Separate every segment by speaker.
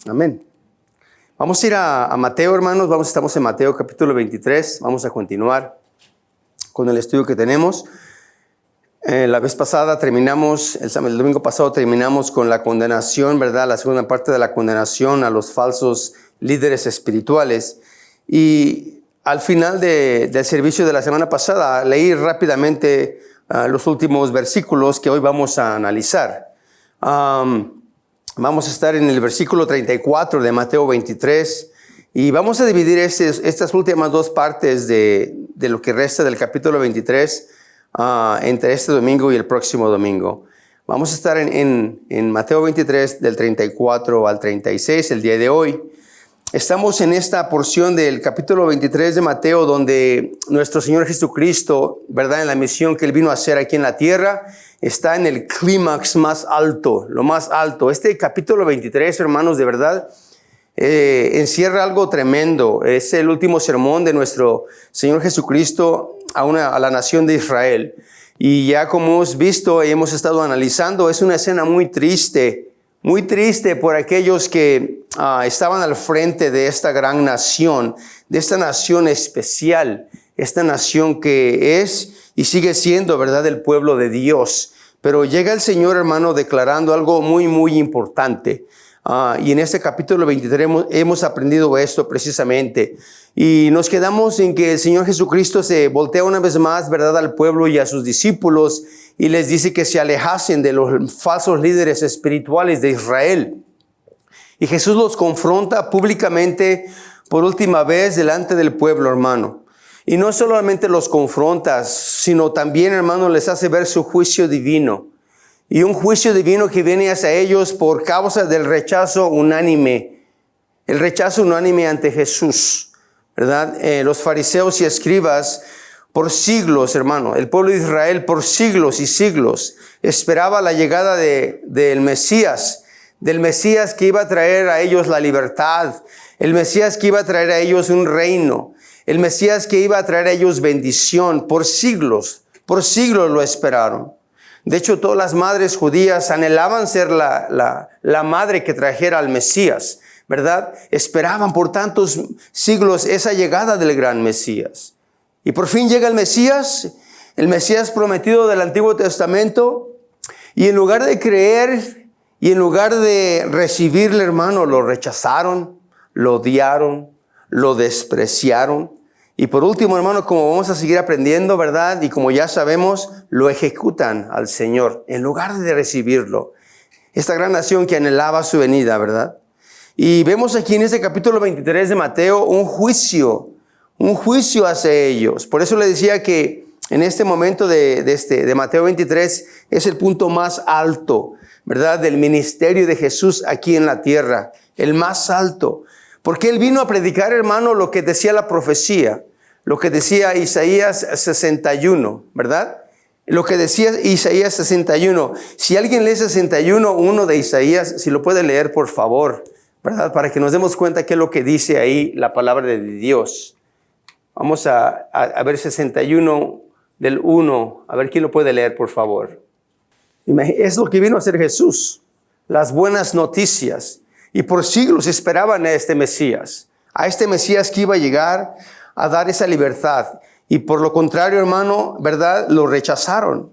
Speaker 1: Amén. Vamos a ir a Mateo, hermanos. Estamos en Mateo capítulo 23. Vamos a continuar con el estudio que tenemos. La vez pasada terminamos, el domingo pasado terminamos con la condenación, ¿verdad? La segunda parte de la condenación a los falsos líderes espirituales. Y al final del servicio de la semana pasada, leí rápidamente los últimos versículos que hoy vamos a analizar. Vamos a estar en el versículo 34 de Mateo 23 y vamos a dividir estas últimas dos partes de lo que resta del capítulo 23 entre este domingo y el próximo domingo. Vamos a estar en Mateo 23 del 34 al 36 el día de hoy. Estamos en esta porción del capítulo 23 de Mateo donde nuestro Señor Jesucristo, ¿verdad? En la misión que Él vino a hacer aquí en la tierra, está en el clímax más alto, lo más alto. Este capítulo 23, hermanos, de verdad, encierra algo tremendo. Es el último sermón de nuestro Señor Jesucristo a la nación de Israel. Y ya como hemos visto y hemos estado analizando, es una escena muy triste por aquellos que estaban al frente de esta gran nación, de esta nación especial, esta nación que es y sigue siendo, ¿verdad?, el pueblo de Dios. Pero llega el Señor, hermano, declarando algo muy, muy importante. Y en este capítulo 23 hemos aprendido esto precisamente. Y nos quedamos en que el Señor Jesucristo se voltea una vez más, ¿verdad?, al pueblo y a sus discípulos y les dice que se alejasen de los falsos líderes espirituales de Israel. Y Jesús los confronta públicamente por última vez delante del pueblo, hermano. Y no solamente los confronta, sino también, hermano, les hace ver su juicio divino. Y un juicio divino que viene hacia ellos por causa del rechazo unánime. El rechazo unánime ante Jesús, ¿verdad? Los fariseos y escribas por siglos, hermano, el pueblo de Israel por siglos y siglos esperaba la llegada del Mesías que iba a traer a ellos la libertad, el Mesías que iba a traer a ellos un reino, el Mesías que iba a traer a ellos bendición. Por siglos lo esperaron. De hecho, todas las madres judías anhelaban ser la madre que trajera al Mesías, ¿verdad? Esperaban por tantos siglos esa llegada del gran Mesías. Y por fin llega el Mesías prometido del Antiguo Testamento, y en lugar de creer y en lugar de recibirle, hermano, lo rechazaron, lo odiaron, lo despreciaron. Y por último, hermano, como vamos a seguir aprendiendo, ¿verdad? Y como ya sabemos, lo ejecutan al Señor en lugar de recibirlo. Esta gran nación que anhelaba su venida, ¿verdad? Y vemos aquí en este capítulo 23 de Mateo un juicio hacia ellos. Por eso le decía que en este momento de Mateo 23 es el punto más alto, ¿verdad?, del ministerio de Jesús aquí en la tierra, el más alto. Porque Él vino a predicar, hermano, lo que decía la profecía, lo que decía Isaías 61, ¿verdad? Lo que decía Isaías 61. Si alguien lee 61:1 de Isaías, si lo puede leer, por favor, ¿verdad? Para que nos demos cuenta qué es lo que dice ahí la palabra de Dios. Vamos a ver 61 del 1. A ver quién lo puede leer, por favor. Es lo que vino a hacer Jesús. Las buenas noticias. Y por siglos esperaban a este Mesías que iba a llegar a dar esa libertad. Y por lo contrario, hermano, ¿verdad?, lo rechazaron.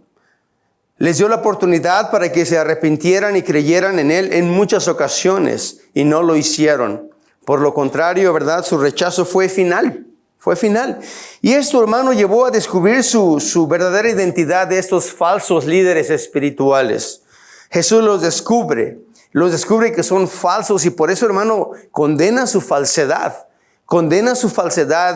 Speaker 1: Les dio la oportunidad para que se arrepintieran y creyeran en Él en muchas ocasiones y no lo hicieron. Por lo contrario, ¿verdad?, su rechazo fue final. Y esto, hermano, llevó a descubrir su verdadera identidad de estos falsos líderes espirituales. Jesús los descubre que son falsos y por eso, hermano, condena su falsedad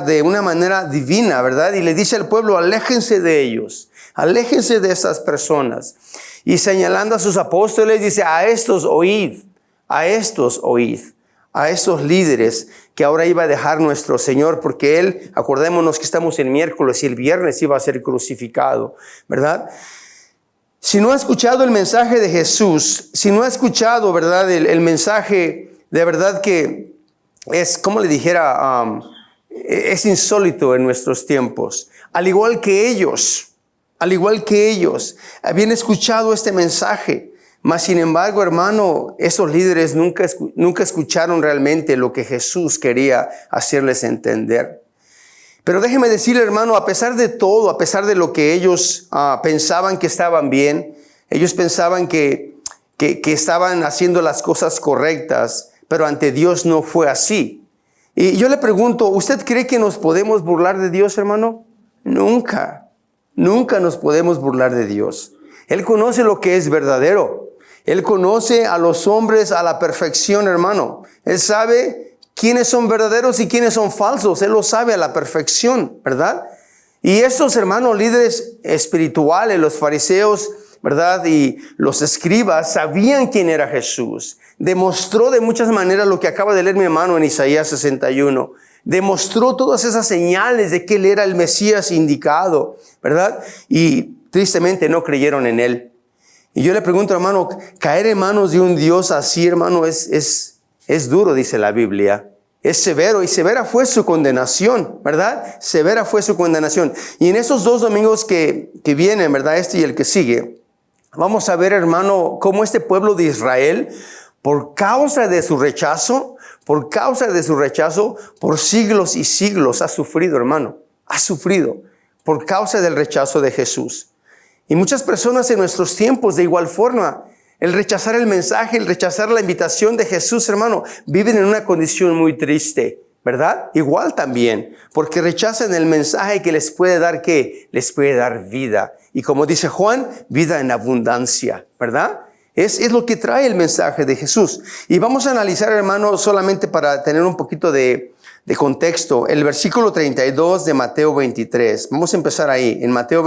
Speaker 1: de una manera divina, ¿verdad? Y le dice al pueblo, aléjense de ellos, aléjense de estas personas. Y señalando a sus apóstoles, dice, a estos oíd, a estos líderes que ahora iba a dejar nuestro Señor, porque Él, acordémonos que estamos en miércoles y el viernes iba a ser crucificado, ¿verdad? Si no ha escuchado el mensaje de Jesús, si no ha escuchado, ¿verdad?, el mensaje de verdad que es, como le dijera, es insólito en nuestros tiempos. Al igual que ellos habían escuchado este mensaje, Mas, sin embargo, hermano, esos líderes nunca escucharon realmente lo que Jesús quería hacerles entender. Pero déjeme decirle, hermano, a pesar de todo, a pesar de lo que ellos pensaban que estaban bien, ellos pensaban que estaban haciendo las cosas correctas, pero ante Dios no fue así. Y yo le pregunto, ¿usted cree que nos podemos burlar de Dios, hermano? Nunca nos podemos burlar de Dios. Él conoce lo que es verdadero. Él conoce a los hombres a la perfección, hermano. Él sabe quiénes son verdaderos y quiénes son falsos. Él lo sabe a la perfección, ¿verdad? Y estos hermanos líderes espirituales, los fariseos, ¿verdad? Y los escribas sabían quién era Jesús. Demostró de muchas maneras lo que acaba de leer mi hermano en Isaías 61. Demostró todas esas señales de que él era el Mesías indicado, ¿verdad? Y tristemente no creyeron en él. Y yo le pregunto, hermano, caer en manos de un Dios así, hermano, es duro, dice la Biblia. Es severo, y severa fue su condenación, ¿verdad? Severa fue su condenación. Y en esos 2 domingos que vienen, ¿verdad? Este y el que sigue, vamos a ver, hermano, cómo este pueblo de Israel, por causa de su rechazo, por siglos y siglos ha sufrido, hermano. Ha sufrido por causa del rechazo de Jesús. Y muchas personas en nuestros tiempos, de igual forma, el rechazar el mensaje, el rechazar la invitación de Jesús, hermano, viven en una condición muy triste, ¿verdad? Igual también, porque rechazan el mensaje que les puede dar, ¿qué? Les puede dar vida. Y como dice Juan, vida en abundancia, ¿verdad? Es lo que trae el mensaje de Jesús. Y vamos a analizar, hermano, solamente para tener un poquito de contexto, el versículo 32 de Mateo 23. Vamos a empezar ahí, en Mateo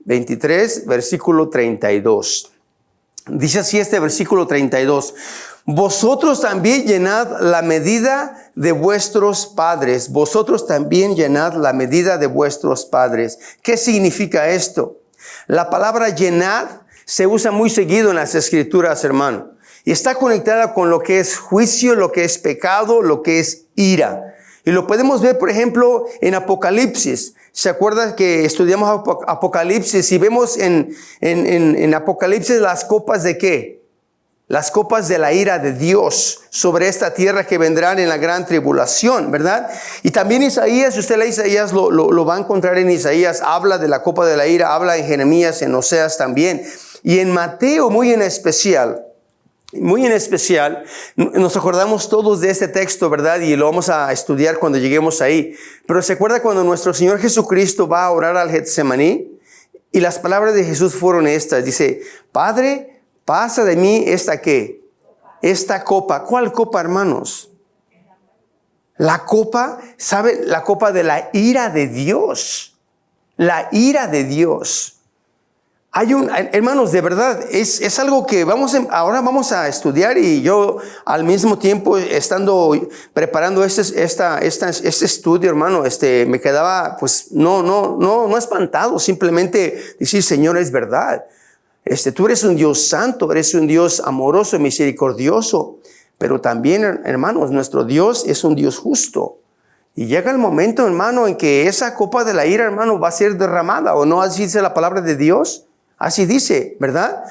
Speaker 1: 23, versículo 32. Dice así este versículo 32. Vosotros también llenad la medida de vuestros padres. Vosotros también llenad la medida de vuestros padres. ¿Qué significa esto? La palabra llenad se usa muy seguido en las Escrituras, hermano. Y está conectada con lo que es juicio, lo que es pecado, lo que es ira. Y lo podemos ver, por ejemplo, en Apocalipsis. ¿Se acuerdan que estudiamos Apocalipsis y vemos en Apocalipsis las copas de qué? Las copas de la ira de Dios sobre esta tierra que vendrán en la gran tribulación, ¿verdad? Y también Isaías, si usted lee Isaías, lo va a encontrar en Isaías, habla de la copa de la ira, habla en Jeremías, en Oseas también. Y en Mateo muy en especial, nos acordamos todos de este texto, ¿verdad? Y lo vamos a estudiar cuando lleguemos ahí. Pero ¿se acuerda cuando nuestro Señor Jesucristo va a orar al Getsemaní? Y las palabras de Jesús fueron estas. Dice, Padre, pasa de mí esta ¿qué? Esta copa. ¿Cuál copa, hermanos? La copa, ¿sabe? La copa de la ira de Dios. La ira de Dios. Hermanos, de verdad, es algo que ahora vamos a estudiar, y yo al mismo tiempo preparando este estudio, hermano, me quedaba pues no espantado, simplemente decir, Señor, es verdad. Tú eres un Dios santo, eres un Dios amoroso y misericordioso, pero también, hermanos, nuestro Dios es un Dios justo. Y llega el momento, hermano, en que esa copa de la ira, hermano, va a ser derramada, ¿o no? Así dice la palabra de Dios. Así dice, ¿verdad?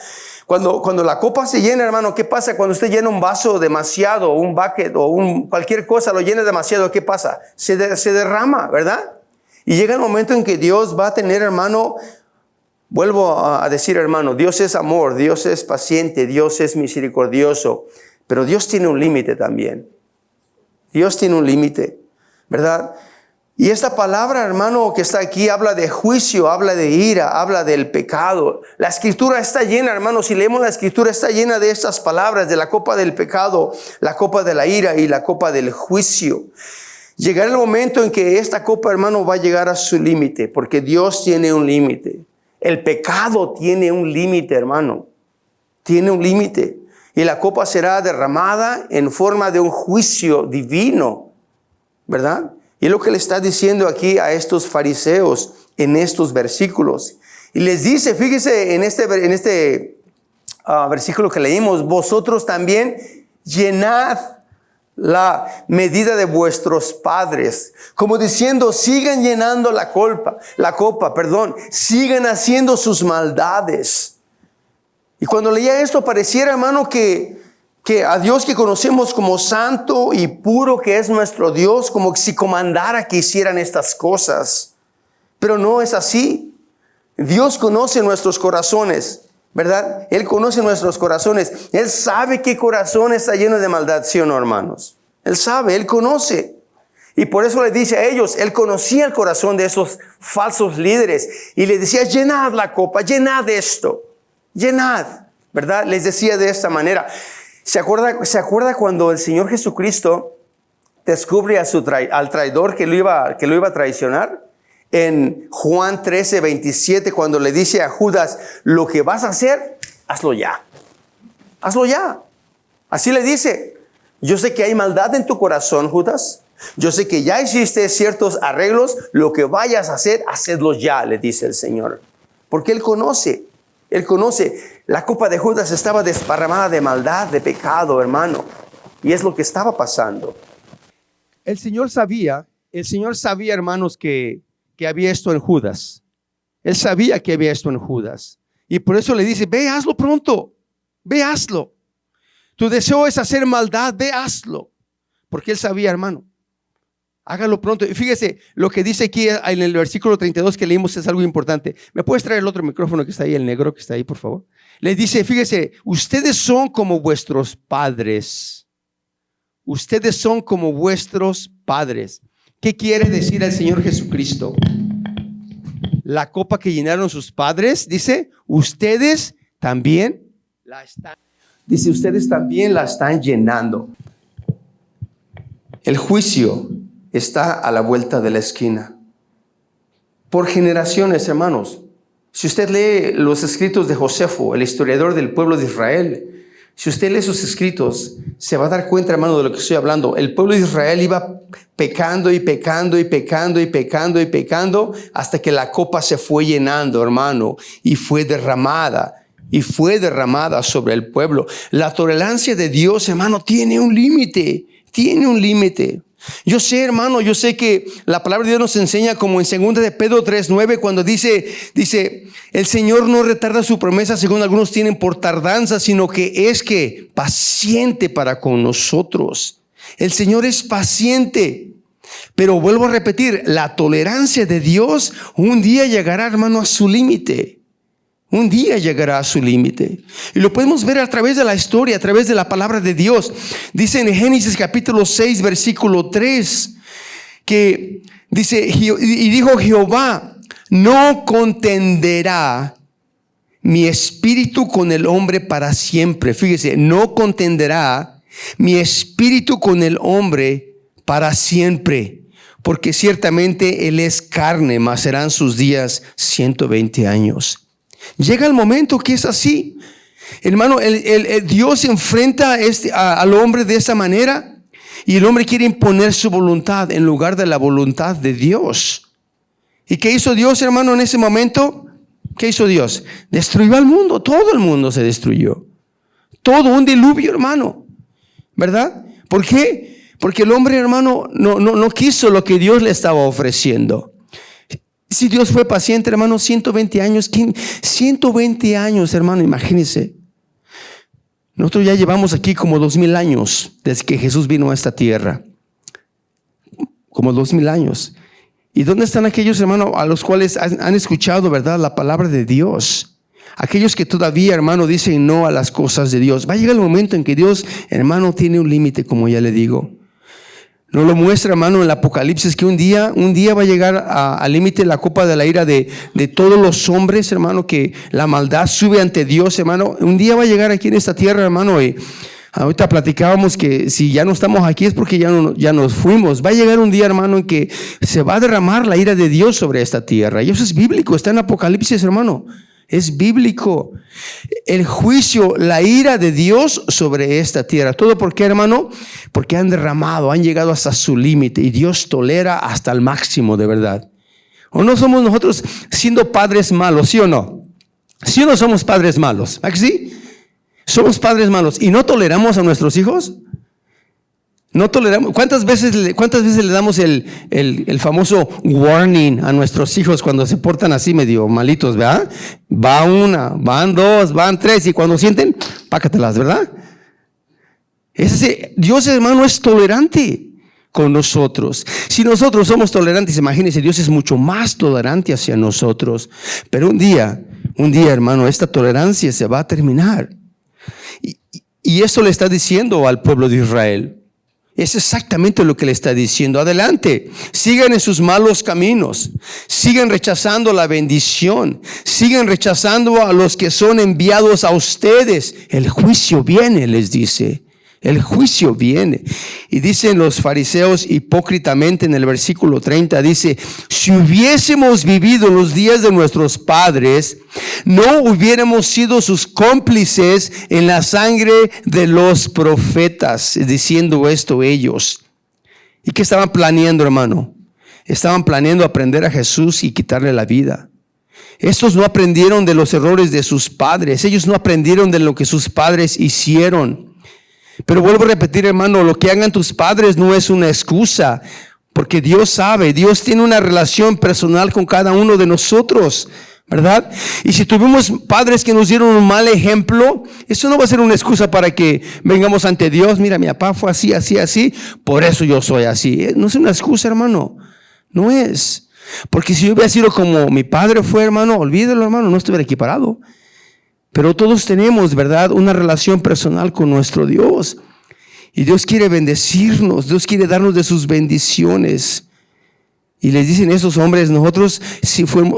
Speaker 1: Cuando la copa se llena, hermano, ¿qué pasa? Cuando usted llena un vaso demasiado, un bucket o cualquier cosa lo llena demasiado, ¿qué pasa? Se derrama, ¿verdad? Y llega el momento en que Dios va a tener, hermano, vuelvo a decir, hermano, Dios es amor, Dios es paciente, Dios es misericordioso, pero Dios tiene un límite también. Dios tiene un límite, ¿verdad? Y esta palabra, hermano, que está aquí, habla de juicio, habla de ira, habla del pecado. La Escritura está llena, hermano, si leemos la Escritura, está llena de estas palabras, de la copa del pecado, la copa de la ira y la copa del juicio. Llegará el momento en que esta copa, hermano, va a llegar a su límite, porque Dios tiene un límite. El pecado tiene un límite, hermano. Tiene un límite. Y la copa será derramada en forma de un juicio divino, ¿verdad? Y es lo que le está diciendo aquí a estos fariseos en estos versículos. Y les dice, fíjese en este versículo que leímos, vosotros también llenad la medida de vuestros padres. Como diciendo, sigan llenando la copa, sigan haciendo sus maldades. Y cuando leía esto, pareciera, hermano, que a Dios que conocemos como santo y puro, que es nuestro Dios, como si comandara que hicieran estas cosas. Pero no es así. Dios conoce nuestros corazones, ¿verdad? Él conoce nuestros corazones. Él sabe qué corazón está lleno de maldad, ¿sí o no, hermanos? Él sabe, Él conoce. Y por eso le dice a ellos, Él conocía el corazón de esos falsos líderes. Y les decía, llenad la copa, llenad esto, llenad, ¿verdad? Les decía de esta manera. ¿Se acuerda cuando el Señor Jesucristo descubre al traidor que lo iba a traicionar? En Juan 13:27, cuando le dice a Judas, lo que vas a hacer, hazlo ya. Hazlo ya. Así le dice, yo sé que hay maldad en tu corazón, Judas. Yo sé que ya hiciste ciertos arreglos. Lo que vayas a hacer, hacedlo ya, le dice el Señor. Porque Él conoce. La copa de Judas estaba desparramada de maldad, de pecado, hermano. Y es lo que estaba pasando. El Señor sabía, hermanos, que había esto en Judas. Él sabía que había esto en Judas. Y por eso le dice, ve, hazlo pronto. Ve, hazlo. Tu deseo es hacer maldad, ve, hazlo. Porque Él sabía, hermano. Hágalo pronto. Y fíjese, lo que dice aquí en el versículo 32 que leímos es algo importante. ¿Me puedes traer el otro micrófono que está ahí, el negro que está ahí, por favor? Le dice, fíjese, ustedes son como vuestros padres. Ustedes son como vuestros padres. ¿Qué quiere decir el Señor Jesucristo? La copa que llenaron sus padres, dice, ustedes también la están llenando. El juicio está a la vuelta de la esquina. Por generaciones, hermanos. Si usted lee los escritos de Josefo, el historiador del pueblo de Israel, si usted lee sus escritos, se va a dar cuenta, hermano, de lo que estoy hablando. El pueblo de Israel iba pecando y pecando y pecando y pecando y pecando hasta que la copa se fue llenando, hermano, y fue derramada sobre el pueblo. La tolerancia de Dios, hermano, tiene un límite. Yo sé, hermano, que la palabra de Dios nos enseña, como en 2 de Pedro 3:9, cuando dice, el Señor no retarda su promesa, según algunos tienen por tardanza, sino que es paciente para con nosotros. El Señor es paciente. Pero vuelvo a repetir, la tolerancia de Dios un día llegará, hermano, a su límite. Un día llegará a su límite. Y lo podemos ver a través de la historia, a través de la palabra de Dios. Dice en Génesis capítulo 6, versículo 3, que dice, y dijo Jehová, no contenderá mi espíritu con el hombre para siempre. Fíjese, no contenderá mi espíritu con el hombre para siempre. Porque ciertamente él es carne, mas serán sus días 120 años. Llega el momento que es así, hermano. El Dios enfrenta al hombre de esa manera, y el hombre quiere imponer su voluntad en lugar de la voluntad de Dios. ¿Y qué hizo Dios, hermano, en ese momento? ¿Qué hizo Dios? Destruyó al mundo. Todo el mundo se destruyó. Todo un diluvio, hermano, ¿verdad? ¿Por qué? Porque el hombre, hermano, no quiso lo que Dios le estaba ofreciendo. Si Dios fue paciente, hermano, 120 años, 120 años, hermano, imagínense. Nosotros ya llevamos aquí como 2000 años desde que Jesús vino a esta tierra. Como 2000 años. ¿Y dónde están aquellos, hermano, a los cuales han escuchado, verdad, la palabra de Dios? Aquellos que todavía, hermano, dicen no a las cosas de Dios. Va a llegar el momento en que Dios, hermano, tiene un límite, como ya le digo. Nos lo muestra, hermano, en el Apocalipsis, que un día va a llegar al límite la copa de la ira de todos los hombres, hermano, que la maldad sube ante Dios, hermano. Un día va a llegar aquí en esta tierra, hermano, y ahorita platicábamos que si ya no estamos aquí es porque ya nos fuimos. Va a llegar un día, hermano, en que se va a derramar la ira de Dios sobre esta tierra. Y eso es bíblico, está en Apocalipsis, hermano. Es bíblico. El juicio, la ira de Dios sobre esta tierra. ¿Todo por qué, hermano? Porque han llegado hasta su límite, y Dios tolera hasta el máximo, de verdad. ¿O no somos nosotros siendo padres malos, sí o no? ¿Sí o no somos padres malos? ¿A que sí? Somos padres malos y no toleramos a nuestros hijos. No toleramos. ¿Cuántas veces le damos el famoso warning a nuestros hijos cuando se portan así medio malitos, ¿verdad? Va una, van dos, van tres, y cuando sienten, pácatelas, ¿verdad? Dios, hermano, es tolerante con nosotros. Si nosotros somos tolerantes, imagínense, Dios es mucho más tolerante hacia nosotros. Pero un día, hermano, esta tolerancia se va a terminar. Y esto le está diciendo al pueblo de Israel. Es exactamente lo que le está diciendo. Adelante, sigan en sus malos caminos, sigan rechazando la bendición, sigan rechazando a los que son enviados a ustedes. El juicio viene, les dice. El juicio viene. Y dicen los fariseos hipócritamente en el versículo 30, dice, si hubiésemos vivido los días de nuestros padres, no hubiéramos sido sus cómplices en la sangre de los profetas. Diciendo esto ellos. ¿Y qué estaban planeando, hermano? Estaban planeando aprender a Jesús y quitarle la vida. Estos no aprendieron de los errores de sus padres. Ellos no aprendieron de lo que sus padres hicieron. Pero vuelvo a repetir, hermano, lo que hagan tus padres no es una excusa, porque Dios sabe, Dios tiene una relación personal con cada uno de nosotros, ¿verdad? Y si tuvimos padres que nos dieron un mal ejemplo, eso no va a ser una excusa para que vengamos ante Dios. Mira, mi papá fue así, así, así, por eso yo soy así. No es una excusa, hermano, no es. Porque si yo hubiera sido como mi padre fue, hermano, olvídelo, hermano, no estuviera equiparado. Pero todos tenemos, ¿verdad?, una relación personal con nuestro Dios. Y Dios quiere bendecirnos, Dios quiere darnos de sus bendiciones. Y les dicen esos hombres, nosotros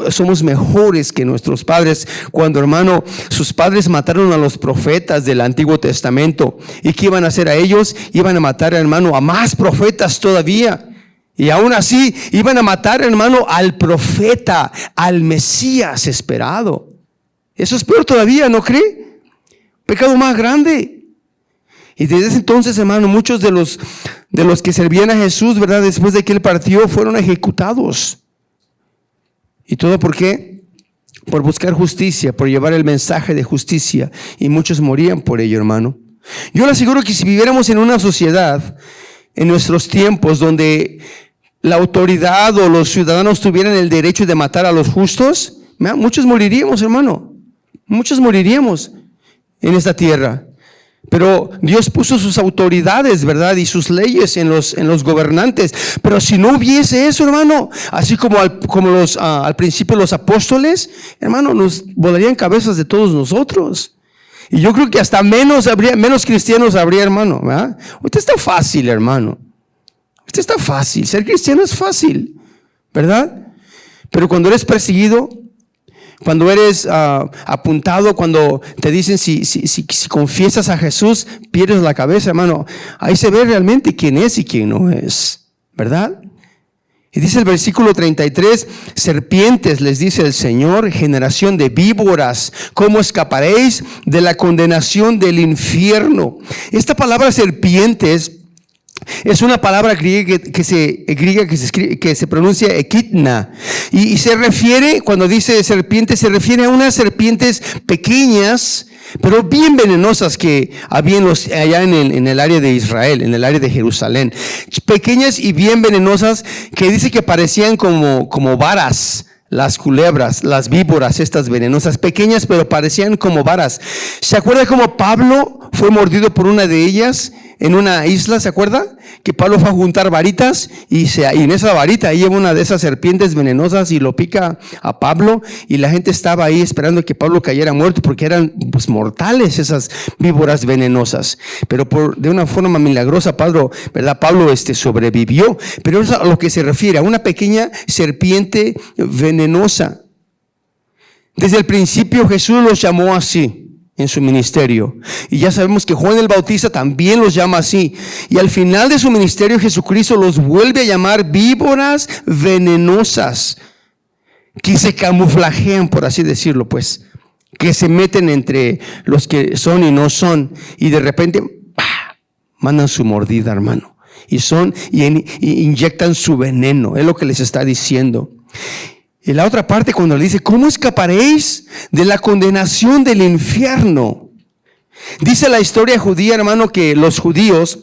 Speaker 1: somos mejores que nuestros padres. Cuando, hermano, sus padres mataron a los profetas del Antiguo Testamento. ¿Y qué iban a hacer a ellos? Iban a matar, hermano, a más profetas todavía. Y aún así, iban a matar, hermano, al profeta, al Mesías esperado. Eso es peor todavía, ¿no cree? Pecado más grande. Y desde ese entonces, hermano, muchos de los que servían a Jesús, ¿verdad?, después de que Él partió, fueron ejecutados. ¿Y todo por qué? Por buscar justicia, por llevar el mensaje de justicia. Y muchos morían por ello, hermano. Yo le aseguro que si viviéramos en una sociedad, en nuestros tiempos, donde la autoridad o los ciudadanos tuvieran el derecho de matar a los justos, muchos moriríamos, hermano. Muchos moriríamos en esta tierra. Pero Dios puso sus autoridades, ¿verdad?, y sus leyes en los gobernantes. Pero si no hubiese eso, hermano, así como al principio los apóstoles, hermano, nos volarían cabezas de todos nosotros. Y yo creo que hasta menos cristianos habría, hermano, ¿verdad? Usted está fácil, hermano. Usted está fácil. Ser cristiano es fácil, ¿verdad? Pero cuando eres perseguido, cuando eres apuntado, cuando te dicen si confiesas a Jesús, pierdes la cabeza, hermano. Ahí se ve realmente quién es y quién no es, ¿verdad? Y dice el versículo 33, serpientes, les dice el Señor, generación de víboras, ¿cómo escaparéis de la condenación del infierno? Esta palabra serpientes es una palabra griega que se pronuncia ekidna, y se refiere, cuando dice serpiente, se refiere a unas serpientes pequeñas, pero bien venenosas que había allá en el área de Israel, en el área de Jerusalén. Pequeñas y bien venenosas, que dice que parecían como varas. Las culebras, las víboras, estas venenosas, pequeñas pero parecían como varas. ¿Se acuerda cómo Pablo fue mordido por una de ellas en una isla? ¿Se acuerda? Que Pablo fue a juntar varitas y en esa varita ahí lleva una de esas serpientes venenosas y lo pica a Pablo, y la gente estaba ahí esperando que Pablo cayera muerto porque eran pues mortales esas víboras venenosas. Pero de una forma milagrosa Pablo sobrevivió. Pero es a lo que se refiere, a una pequeña serpiente venenosa. Desde el principio Jesús los llamó así en su ministerio, y ya sabemos que Juan el Bautista también los llama así, y al final de su ministerio Jesucristo los vuelve a llamar víboras venenosas, que se camuflajean, por así decirlo, pues, que se meten entre los que son y no son, y de repente mandan su mordida, hermano, y inyectan su veneno. Es lo que les está diciendo. Y la otra parte, cuando le dice, ¿cómo escaparéis de la condenación del infierno? Dice la historia judía, hermano, que los judíos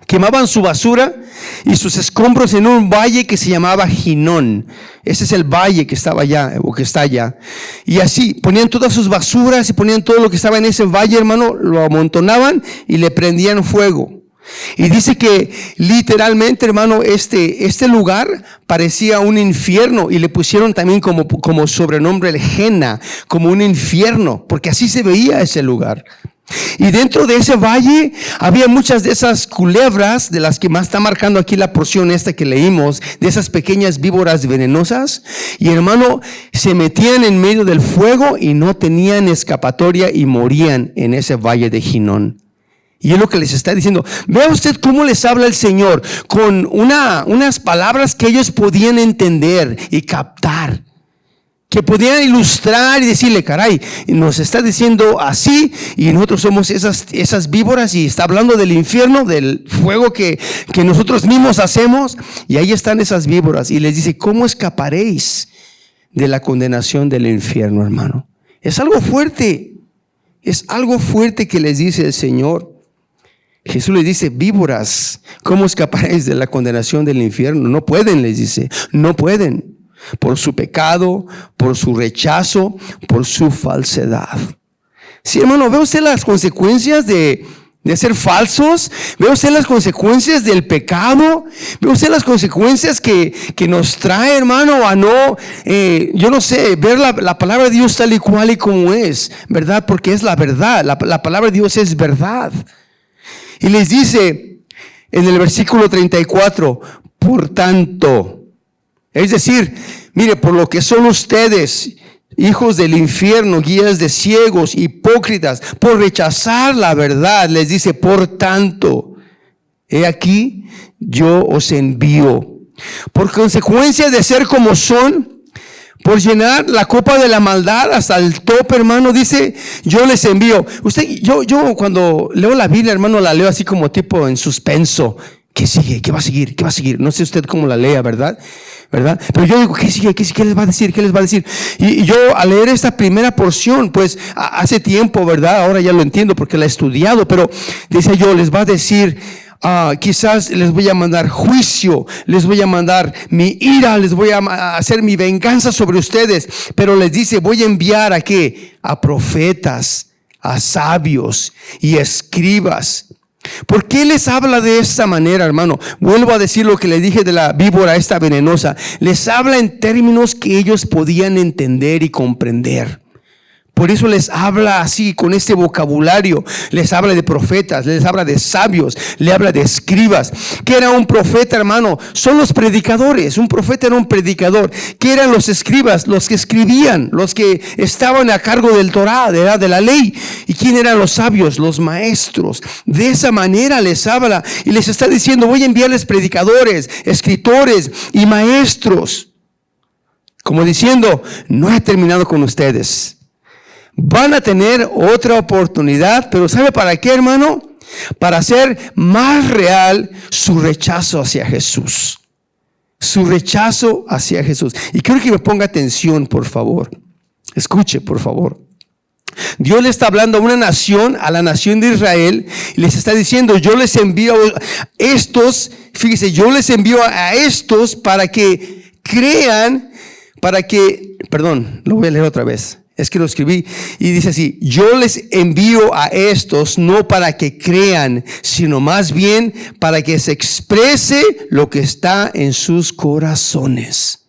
Speaker 2: Quemaban su basura y sus escombros en un valle que se llamaba Ginón. Ese es el valle que estaba allá, o que está allá. Y así ponían todas sus basuras y ponían todo lo que estaba en ese valle, hermano, lo amontonaban y le prendían fuego. Y dice que literalmente, hermano, este lugar parecía un infierno, y le pusieron también como sobrenombre el Gena, como un infierno, porque así se veía ese lugar. Y dentro de ese valle había muchas de esas culebras, de las que más está marcando aquí la porción esta que leímos, de esas pequeñas víboras venenosas. Y hermano, se metían en medio del fuego y no tenían escapatoria y morían en ese valle de Ginón. Y es lo que les está diciendo. Vea usted cómo les habla el Señor, con unas palabras que ellos podían entender y captar, que podían ilustrar y decirle, caray, nos está diciendo así, y nosotros somos esas víboras, y está hablando del infierno, del fuego que nosotros mismos hacemos, y ahí están esas víboras, y les dice, ¿cómo escaparéis de la condenación del infierno, hermano? Es algo fuerte que les dice el Señor. Jesús les dice, víboras, ¿cómo escaparéis de la condenación del infierno? No pueden, les dice, no pueden. Por su pecado, por su rechazo, por su falsedad. Sí, hermano, ¿ve usted las consecuencias de ser falsos? ¿Ve usted las consecuencias del pecado? ¿Ve usted las consecuencias que nos trae, hermano, a no, yo no sé, ver la palabra de Dios tal y cual y como es, ¿verdad? Porque es la verdad, la palabra de Dios es verdad. Y les dice en el versículo 34, por tanto, es decir, mire, por lo que son ustedes, hijos del infierno, guías de ciegos, hipócritas, por rechazar la verdad, les dice, por tanto, he aquí, yo os envío. Por consecuencia de ser como son, por llenar la copa de la maldad hasta el tope, hermano, dice, yo les envío. Yo cuando leo la Biblia, hermano, la leo así como tipo en suspenso. ¿Qué sigue? ¿Qué va a seguir? ¿Qué va a seguir? No sé usted cómo la lea, ¿verdad? Pero yo digo, ¿qué sigue? ¿Qué les va a decir? ¿Qué les va a decir? Y yo al leer esta primera porción, pues hace tiempo, ¿verdad? Ahora ya lo entiendo porque la he estudiado, pero dice yo, les va a decir, quizás les voy a mandar juicio, les voy a mandar mi ira, les voy a hacer mi venganza sobre ustedes, pero les dice, voy a enviar ¿a qué? A profetas, a sabios y escribas. ¿Por qué les habla de esta manera, hermano? Vuelvo a decir lo que le dije de la víbora esta venenosa. Les habla en términos que ellos podían entender y comprender. Por eso les habla así, con este vocabulario. Les habla de profetas, les habla de sabios, le habla de escribas. ¿Qué era un profeta, hermano? Son los predicadores. Un profeta era un predicador. ¿Qué eran los escribas? Los que escribían, los que estaban a cargo del Torá, de la ley. ¿Y quién eran los sabios? Los maestros. De esa manera les habla y les está diciendo, voy a enviarles predicadores, escritores y maestros. Como diciendo, no he terminado con ustedes. Van a tener otra oportunidad, pero ¿sabe para qué, hermano? Para hacer más real su rechazo hacia Jesús. Su rechazo hacia Jesús. Y quiero que me ponga atención, por favor. Escuche, por favor. Dios le está hablando a una nación, a la nación de Israel, y les está diciendo, yo les envío a estos, fíjese, yo les envío a estos para que crean, lo voy a leer otra vez. Es que lo escribí y dice así, yo les envío a estos no para que crean, sino más bien para que se exprese lo que está en sus corazones.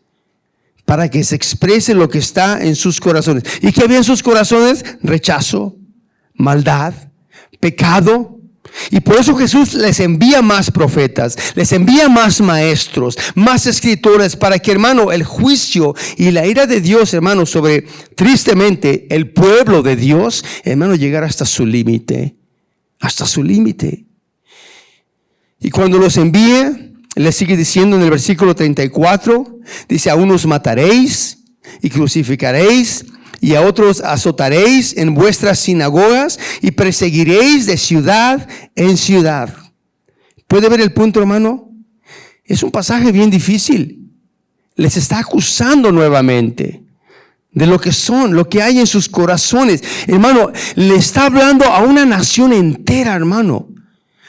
Speaker 2: Para que se exprese lo que está en sus corazones. ¿Y qué había en sus corazones? Rechazo, maldad, pecado. Y por eso Jesús les envía más profetas, les envía más maestros, más escritores, para que, hermano, el juicio y la ira de Dios, hermano, sobre, tristemente, el pueblo de Dios, hermano, llegara hasta su límite, hasta su límite. Y cuando los envíe, le sigue diciendo en el versículo 34, dice, a unos mataréis y crucificaréis, y a otros azotaréis en vuestras sinagogas y perseguiréis de ciudad en ciudad. ¿Puede ver el punto, hermano? Es un pasaje bien difícil. Les está acusando nuevamente de lo que son, lo que hay en sus corazones. Hermano, le está hablando a una nación entera, hermano.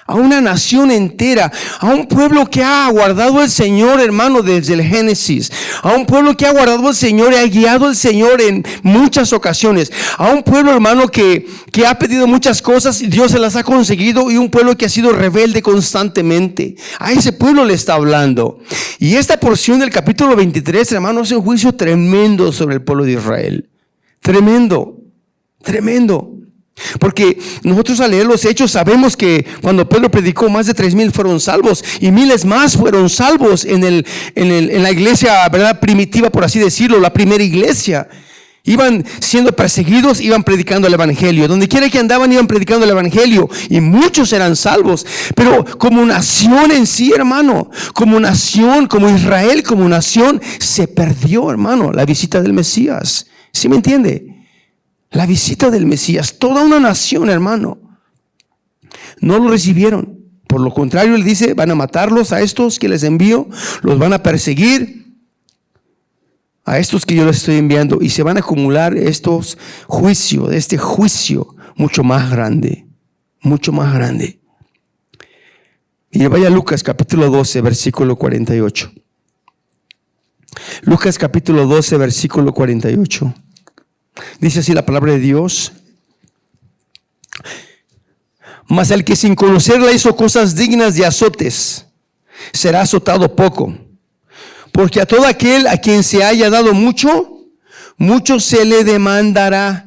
Speaker 2: a una nación entera, a un pueblo que ha guardado el Señor, hermano, desde el Génesis, a un pueblo que ha guardado el Señor y ha guiado al Señor en muchas ocasiones, a un pueblo, hermano, que ha pedido muchas cosas y Dios se las ha conseguido, y un pueblo que ha sido rebelde constantemente. A ese pueblo le está hablando. Y esta porción del capítulo 23, hermano, es un juicio tremendo sobre el pueblo de Israel. Tremendo, tremendo. Porque nosotros al leer los Hechos sabemos que cuando Pedro predicó, más de 3,000 fueron salvos y miles más fueron salvos en la iglesia, ¿verdad?, primitiva, por así decirlo, la primera iglesia. Iban siendo perseguidos, iban predicando el evangelio. Donde quiera que andaban, iban predicando el evangelio, y muchos eran salvos. Pero como nación en sí, hermano, como nación, como Israel, como nación, se perdió, hermano, la visita del Mesías. ¿Sí me entiende? La visita del Mesías, toda una nación, hermano, no lo recibieron. Por lo contrario, él dice, van a matarlos a estos que les envío, los van a perseguir a estos que yo les estoy enviando, y se van a acumular estos juicios, este juicio mucho más grande, mucho más grande. Y vaya a Lucas capítulo 12, versículo 48. Lucas capítulo 12, versículo 48. Dice así la palabra de Dios: mas el que sin conocerla hizo cosas dignas de azotes, será azotado poco. Porque a todo aquel a quien se haya dado mucho, mucho se le demandará.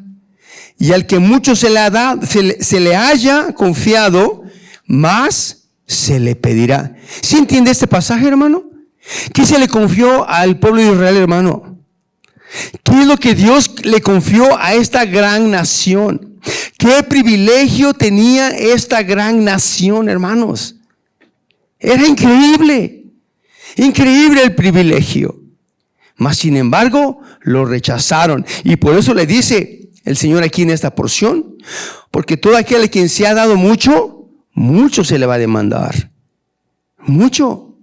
Speaker 2: Y al que mucho se le haya confiado, más se le pedirá. ¿Sí entiende este pasaje, hermano? ¿Qué se le confió al pueblo de Israel, hermano? ¿Qué es lo que Dios le confió a esta gran nación? ¿Qué privilegio tenía esta gran nación, hermanos? Era increíble, increíble el privilegio. Mas sin embargo, lo rechazaron. Y por eso le dice el Señor aquí en esta porción: porque todo aquel a quien se ha dado mucho, mucho se le va a demandar. Mucho.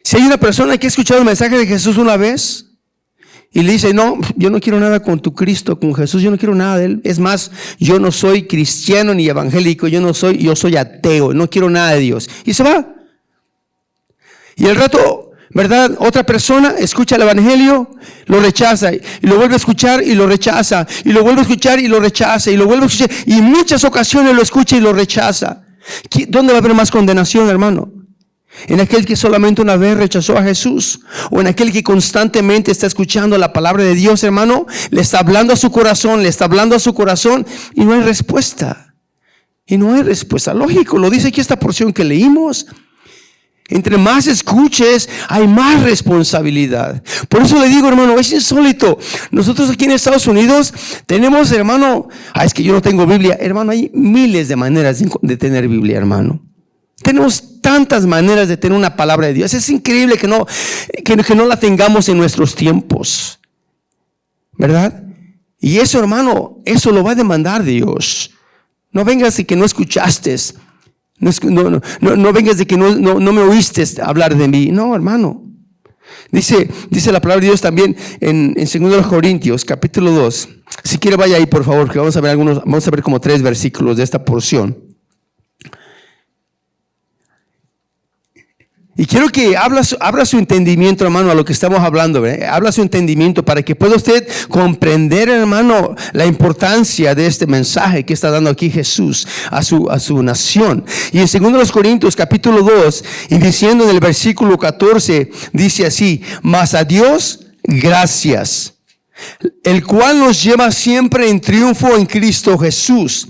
Speaker 2: Si hay una persona que ha escuchado el mensaje de Jesús una vez y le dice, no, yo no quiero nada con tu Cristo, con Jesús, yo no quiero nada de Él. Es más, yo no soy cristiano ni evangélico, yo soy ateo, no quiero nada de Dios. Y se va. Y al rato, ¿verdad?, otra persona escucha el evangelio, lo rechaza, y lo vuelve a escuchar y lo rechaza, y lo vuelve a escuchar y lo rechaza, y lo vuelve a escuchar, y en muchas ocasiones lo escucha y lo rechaza. ¿Dónde va a haber más condenación, hermano? ¿En aquel que solamente una vez rechazó a Jesús? ¿O en aquel que constantemente está escuchando la palabra de Dios, hermano? Le está hablando a su corazón, y no hay respuesta. Y no hay respuesta. Lógico, lo dice aquí esta porción que leímos. Entre más escuches, hay más responsabilidad. Por eso le digo, hermano, es insólito. Nosotros aquí en Estados Unidos tenemos, hermano, es que yo no tengo Biblia. Hermano, hay miles de maneras de tener Biblia, hermano. Tenemos tantas maneras de tener una palabra de Dios. Es increíble que no la tengamos en nuestros tiempos, ¿verdad? Y eso, hermano, eso lo va a demandar Dios. No vengas de que no escuchaste. No vengas de que no me oíste hablar de mí. No, hermano. Dice la palabra de Dios también en 2 Corintios, capítulo 2. Si quiere, vaya ahí, por favor, que vamos a ver como 3 versículos de esta porción. Y quiero que abra su entendimiento, hermano, a lo que estamos hablando, ¿verdad? Habla su entendimiento para que pueda usted comprender, hermano, la importancia de este mensaje que está dando aquí Jesús a su nación. Y en 2 Corintios capítulo 2, y diciendo en el versículo 14, dice así: mas a Dios gracias, el cual nos lleva siempre en triunfo en Cristo Jesús,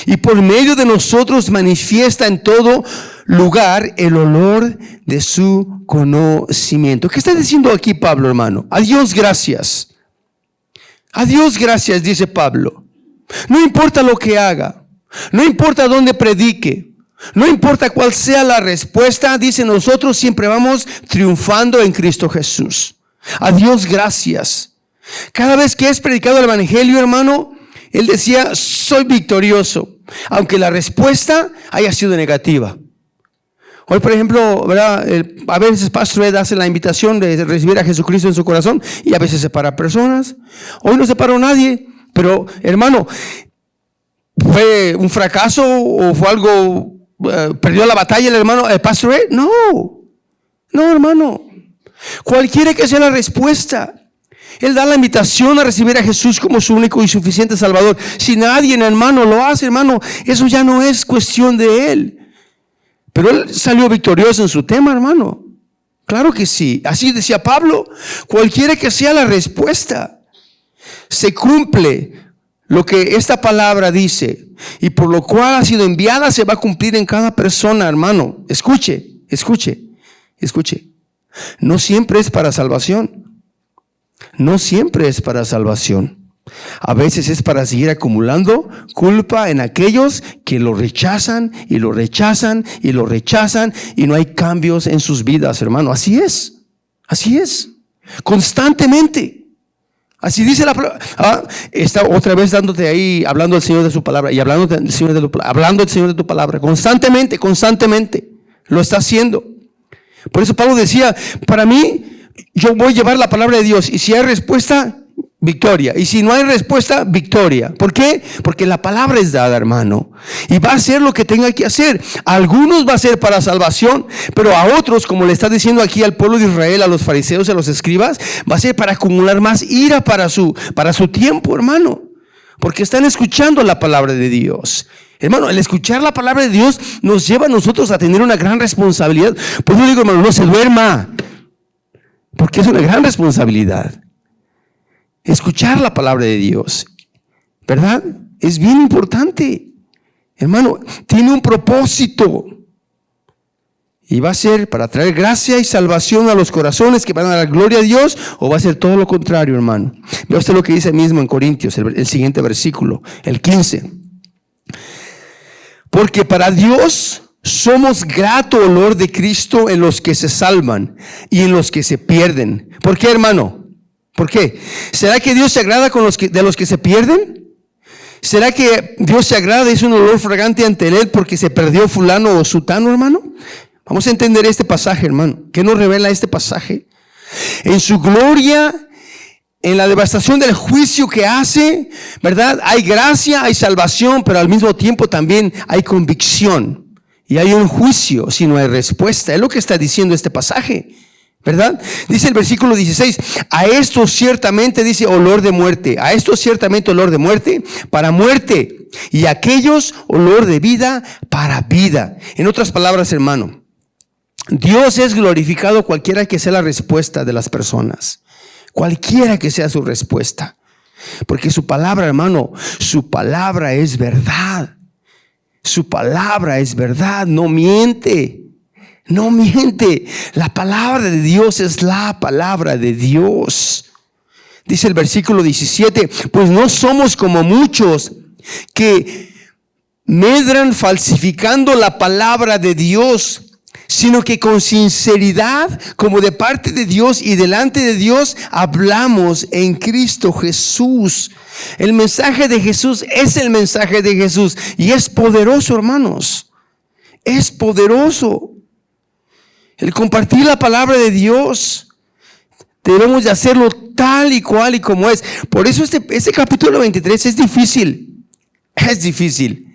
Speaker 2: y por medio de nosotros manifiesta en todo lugar el olor de su conocimiento. ¿Qué está diciendo aquí Pablo, hermano? A Dios gracias. A Dios gracias, dice Pablo. No importa lo que haga, no importa dónde predique, no importa cuál sea la respuesta, dice, nosotros siempre vamos triunfando en Cristo Jesús. A Dios gracias. Cada vez que es predicado el evangelio, hermano, él decía, soy victorioso, aunque la respuesta haya sido negativa. Hoy, por ejemplo, ¿verdad?, a veces Pastor Ed hace la invitación de recibir a Jesucristo en su corazón, y a veces separa personas. Hoy no separó a nadie, pero, hermano, ¿fue un fracaso o fue algo perdió la batalla el hermano, el pastor Ed. No, hermano. Cualquiera que sea la respuesta, Él da la invitación a recibir a Jesús como su único y suficiente Salvador. Si nadie, hermano, lo hace, hermano, eso ya no es cuestión de Él. Pero Él salió victorioso en su tema, hermano. Claro que sí. Así decía Pablo, cualquiera que sea la respuesta, se cumple lo que esta palabra dice, y por lo cual ha sido enviada, se va a cumplir en cada persona, hermano. Escuche. No siempre es para salvación. No siempre es para salvación. A veces es para seguir acumulando culpa en aquellos que lo rechazan y lo rechazan y lo rechazan, y no hay cambios en sus vidas, hermano. Así es. Constantemente. Así dice la palabra. Está otra vez dándote ahí, hablando al Señor de su palabra, y hablando del Señor de tu palabra. Constantemente. Lo está haciendo. Por eso Pablo decía, para mí, yo voy a llevar la palabra de Dios, y si hay respuesta, victoria. Y si no hay respuesta, victoria. ¿Por qué? Porque la palabra es dada, hermano, y va a hacer lo que tenga que hacer. A algunos va a ser para salvación, pero a otros, como le está diciendo aquí al pueblo de Israel, a los fariseos y a los escribas, va a ser para acumular más ira para su tiempo, hermano, porque están escuchando la palabra de Dios. Hermano, el escuchar la palabra de Dios nos lleva a nosotros a tener una gran responsabilidad. Por eso digo, hermano, no se duerma, porque es una gran responsabilidad. Escuchar la palabra de Dios, ¿verdad? Es bien importante. Hermano, tiene un propósito. Y va a ser para traer gracia y salvación a los corazones que van a dar gloria a Dios, o va a ser todo lo contrario, hermano. Vea usted lo que dice mismo en Corintios, el siguiente versículo, el 15. Porque para Dios somos grato olor de Cristo en los que se salvan y en los que se pierden. ¿Por qué, hermano? ¿Por qué? ¿Será que Dios se agrada de los que se pierden? ¿Será que Dios se agrada y es un olor fragante ante Él porque se perdió fulano o sutano, hermano? Vamos a entender este pasaje, hermano. ¿Qué nos revela este pasaje? En su gloria, en la devastación del juicio que hace, ¿verdad? Hay gracia, hay salvación, pero al mismo tiempo también hay convicción. Y hay un juicio si no hay respuesta. Es lo que está diciendo este pasaje, ¿verdad? Dice el versículo 16, a esto ciertamente, dice, olor de muerte. A esto ciertamente olor de muerte para muerte, y a aquellos olor de vida para vida. En otras palabras, hermano, Dios es glorificado cualquiera que sea la respuesta de las personas. Cualquiera que sea su respuesta. Porque su palabra, hermano, su palabra es verdad. Su palabra es verdad, no miente. No miente. La palabra de Dios es la palabra de Dios. Dice el versículo 17, pues no somos como muchos que medran falsificando la palabra de Dios, sino que con sinceridad, como de parte de Dios y delante de Dios, hablamos en Cristo Jesús. El mensaje de Jesús es el mensaje de Jesús, y es poderoso, hermanos. Es poderoso. El compartir la palabra de Dios, debemos de hacerlo tal y cual y como es. Por eso este capítulo 23 es difícil. Es difícil.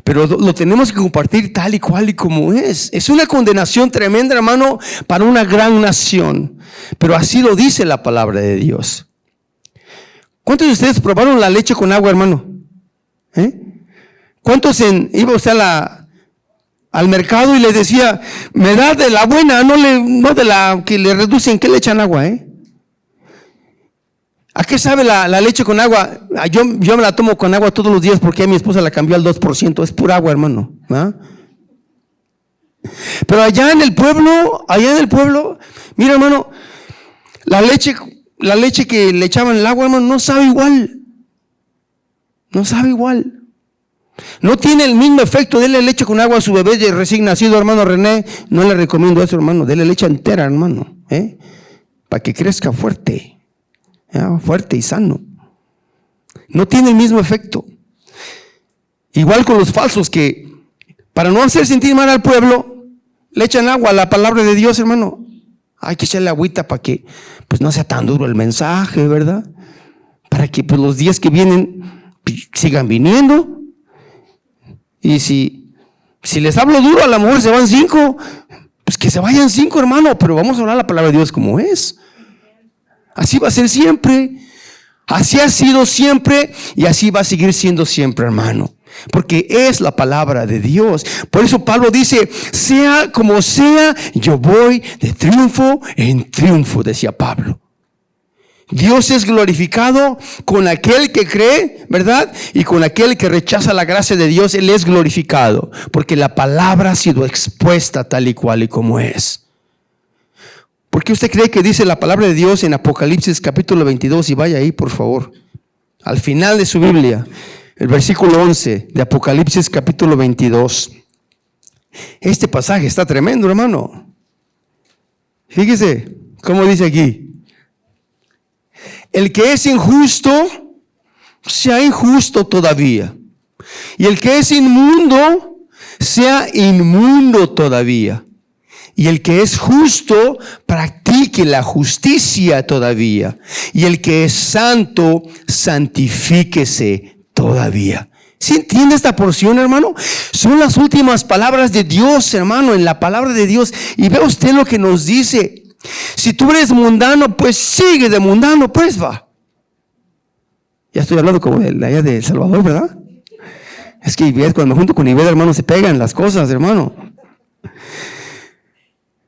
Speaker 2: Pero lo tenemos que compartir tal y cual y como es. Es una condenación tremenda, hermano, para una gran nación. Pero así lo dice la palabra de Dios. ¿Cuántos de ustedes probaron la leche con agua, hermano? ¿Cuántos iba usted al mercado y le decía, me da de la buena, no de la que le reducen, que le echan agua, ¿A qué sabe la leche con agua? Yo me la tomo con agua todos los días porque a mi esposa la cambió al 2%. Es pura agua, hermano. Pero allá en el pueblo, mira, hermano, la leche que le echaban el agua, hermano, no sabe igual. No sabe igual. No tiene el mismo efecto. Dele leche con agua a su bebé de recién nacido, hermano René. No le recomiendo eso, hermano. Dele leche entera, hermano, para que crezca fuerte. Fuerte y sano. No tiene el mismo efecto. Igual con los falsos, que para no hacer sentir mal al pueblo, le echan agua a la palabra de Dios, hermano. Hay que echarle agüita para que pues no sea tan duro el mensaje, ¿verdad? Para que pues los días que vienen sigan viniendo. Y si Si les hablo duro, a lo mejor se van 5. Pues que se vayan 5, hermano. Pero vamos a hablar la palabra de Dios como es. Así va a ser siempre. Así ha sido siempre y así va a seguir siendo siempre, hermano. Porque es la palabra de Dios. Por eso Pablo dice, sea como sea, yo voy de triunfo en triunfo, decía Pablo. Dios es glorificado con aquel que cree, ¿verdad? Y con aquel que rechaza la gracia de Dios, Él es glorificado. Porque la palabra ha sido expuesta tal y cual y como es. ¿Por qué usted cree que dice la palabra de Dios en Apocalipsis capítulo 22? Y vaya ahí, por favor. Al final de su Biblia, el versículo 11 de Apocalipsis capítulo 22. Este pasaje está tremendo, hermano. Fíjese cómo dice aquí. El que es injusto, sea injusto todavía. Y el que es inmundo, sea inmundo todavía. Y el que es justo, practique la justicia todavía. Y el que es santo, santifíquese todavía. ¿Sí entiende esta porción, hermano? Son las últimas palabras de Dios, hermano, en la palabra de Dios. Y ve usted lo que nos dice. Si tú eres mundano, pues sigue de mundano, pues va. Ya estoy hablando como de allá de El Salvador, ¿verdad? Es que cuando me junto con Ivette, hermano, se pegan las cosas, hermano.